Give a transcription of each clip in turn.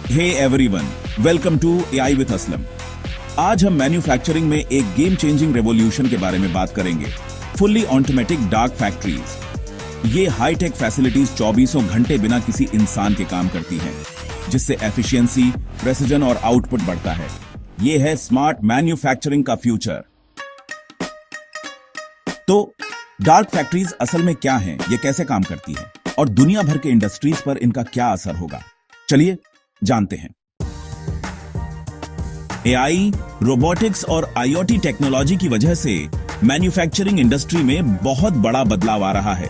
Hey everyone, welcome to AI with Aslam. आज हम manufacturing में एक गेम चेंजिंग रेवोल्यूशन के बारे में बात करेंगे। Fully automatic dark factories. ये हाईटेक फैसिलिटीज 24 घंटे बिना किसी इंसान के काम करती हैं, जिससे एफिशिएंसी, प्रेसिजन और आउटपुट बढ़ता है। ये है स्मार्ट मैन्युफैक्चरिंग का फ्यूचर। तो डार्क फैक्ट्रीज असल में क्या हैं, ये कैसे काम करती हैं और दुनिया भर के इंडस्ट्रीज पर इनका क्या असर होगा, चलिए जानते हैं। एआई, रोबोटिक्स और आईओटी टेक्नोलॉजी की वजह से मैन्युफैक्चरिंग इंडस्ट्री में बहुत बड़ा बदलाव आ रहा है।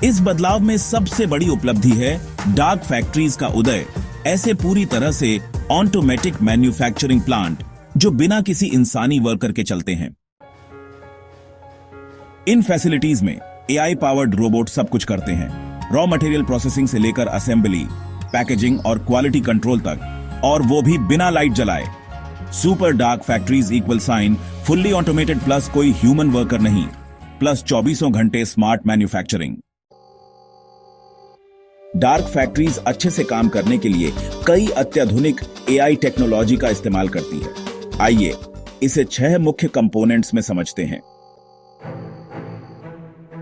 इस बदलाव में सबसे बड़ी उपलब्धि है डार्क फैक्ट्रीज का उदय। ऐसे पूरी तरह से ऑटोमेटिक मैन्युफैक्चरिंग प्लांट जो बिना किसी इंसानी वर्कर के चलते हैं। इन फैसिलिटीज में एआई पावर्ड रोबोट सब कुछ करते हैं, रॉ मटेरियल प्रोसेसिंग से लेकर असेंबली, पैकेजिंग और क्वालिटी कंट्रोल तक, और वो भी बिना लाइट जलाए। Super dark factories equal sign fully automated plus कोई ह्यूमन वर्कर नहीं, प्लस 24 घंटे स्मार्ट मैन्युफैक्चरिंग। डार्क फैक्ट्रीज अच्छे से काम करने के लिए कई अत्याधुनिक एआई टेक्नोलॉजी का इस्तेमाल करती है। आइए इसे 6 मुख्य कंपोनेंट्स में समझते हैं।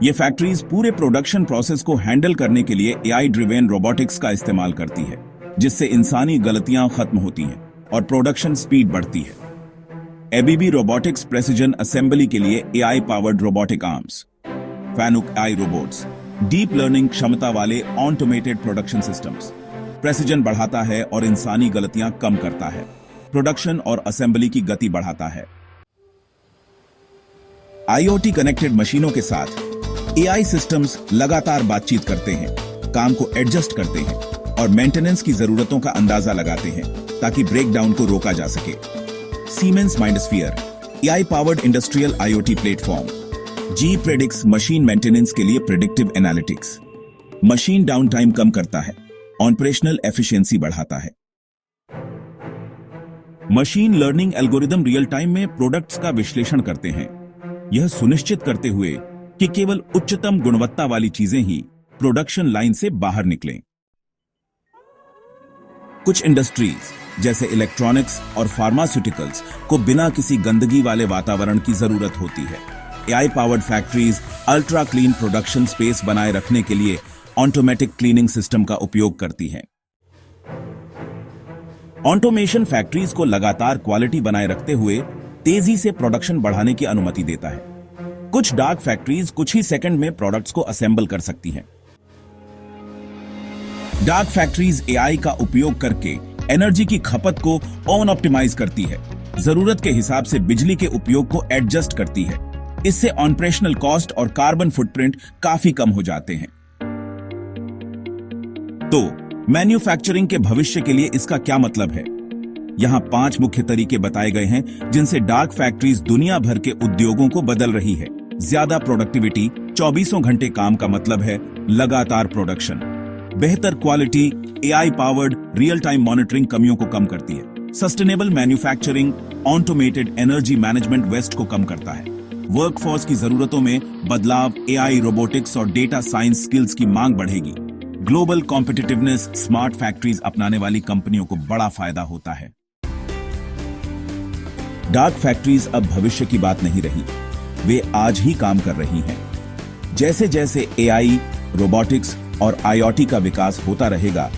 ये फैक्ट्रीज पूरे प्रोडक्शन प्रोसेस को हैंडल करने के लिए एआई ड्रिवेन रोबोटिक्स का इस्तेमाल करती है, जिससे इंसानी गलतियां खत्म होती हैं और प्रोडक्शन स्पीड बढ़ती है। एबीबी रोबोटिक्स प्रेसिजन असेंबली के लिए AI powered robotic arms, Fanuc I robots, deep learning क्षमता वाले ऑटोमेटेड प्रोडक्शन सिस्टम्स, प्रेसिजन बढ़ाता है और इंसानी गलतियां कम करता है, प्रोडक्शन और असेंबली की गति बढ़ाता है। आईओटी कनेक्टेड मशीनों के साथ एआई सिस्टम्स लगातार बातचीत करते हैं, काम को एडजस्ट करते हैं और मेंटेनेंस की जरूरतों का अंदाजा लगाते हैं ताकि ब्रेकडाउन को रोका जा सके। Siemens MindSphere AI powered industrial IoT platform. GE Predix machine maintenance के लिए predictive analytics. Machine down time कम करता है, ऑपरेशनल एफिशिएंसी बढ़ाता है। Machine learning algorithm real time में प्रोडक्ट्स का विश्लेषण करते हैं, यह सुनिश्चित करते हुए कि केवल उच्चतम गुणवत्ता वाली चीजें ही प्रोडक्शन लाइन से बाहर निकलें। कुछ इंडस्ट्रीज जैसे इलेक्ट्रॉनिक्स और फार्मास्यूटिकल्स को बिना किसी गंदगी वाले वातावरण की जरूरत होती है। AI powered factories ultra clean production space बनाए रखने के लिए ऑटोमेटिक क्लीनिंग सिस्टम का उपयोग करती हैं। ऑटोमेशन फैक्ट्रीज को लगातार क्वालिटी बनाए रखते हुए तेजी से प्रोडक्शन बढ़ाने की अनुमति देता है। कुछ डार्क फैक्ट्रीज कुछ ही सेकंड में प्रोडक्ट्स को असेंबल कर सकती हैं। डार्क फैक्ट्रीज एआई का उपयोग करके एनर्जी की खपत को ऑन ऑप्टिमाइज करती है, जरूरत के हिसाब से बिजली के उपयोग को एडजस्ट करती है। इससे ऑपरेशनल कॉस्ट और कार्बन फुटप्रिंट काफी कम हो जाते हैं। तो मैन्युफैक्चरिंग के भविष्य के लिए इसका क्या मतलब है? यहां 5 मुख्य तरीके बताए गए हैं जिनसे डार्क फैक्ट्रीज दुनिया भर के उद्योगों को बदल रही है। ज्यादा प्रोडक्टिविटी, 24 घंटे काम का मतलब है लगातार प्रोडक्शन। बेहतर quality, AI powered real time monitoring कमियों को कम करती है। Sustainable manufacturing, automated energy management waste को कम करता है। वर्कफोर्स की जरूरतों में बदलाव, एआई, रोबोटिक्स और डेटा साइंस स्किल्स की मांग बढ़ेगी। ग्लोबल कॉम्पिटिटिवनेस, स्मार्ट फैक्ट्रीज अपनाने वाली कंपनियों को बड़ा फायदा होता है। डार्क फैक्ट्रीज अब भविष्य की बात नहीं रही, वे आज ही काम कर रही हैं। जैसे जैसे एआई, रोबोटिक्स और आईओटी का विकास होता रहेगा,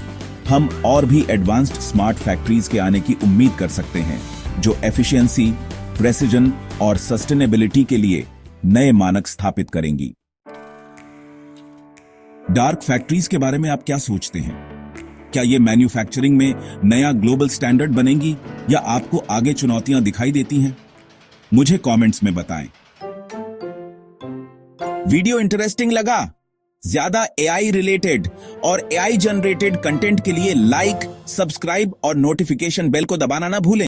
हम और भी एडवांस्ड स्मार्ट फैक्ट्रीज के आने की उम्मीद कर सकते हैं, जो एफिशिएंसी, प्रेसिजन और सस्टेनेबिलिटी के लिए नए मानक स्थापित करेंगी। डार्क फैक्ट्रीज के बारे में आप क्या सोचते हैं? क्या ये मैन्युफैक्चरिंग में नया ग्लोबल स्टैंडर्ड बनेंगी या आपको आगे चुनौतियां दिखाई देती हैं? मुझे कमेंट्स में बताएं। वीडियो इंटरेस्टिंग लगा? ज्यादा एआई रिलेटेड और एआई जनरेटेड कंटेंट के लिए लाइक, सब्सक्राइब और नोटिफिकेशन बेल को दबाना ना भूलें।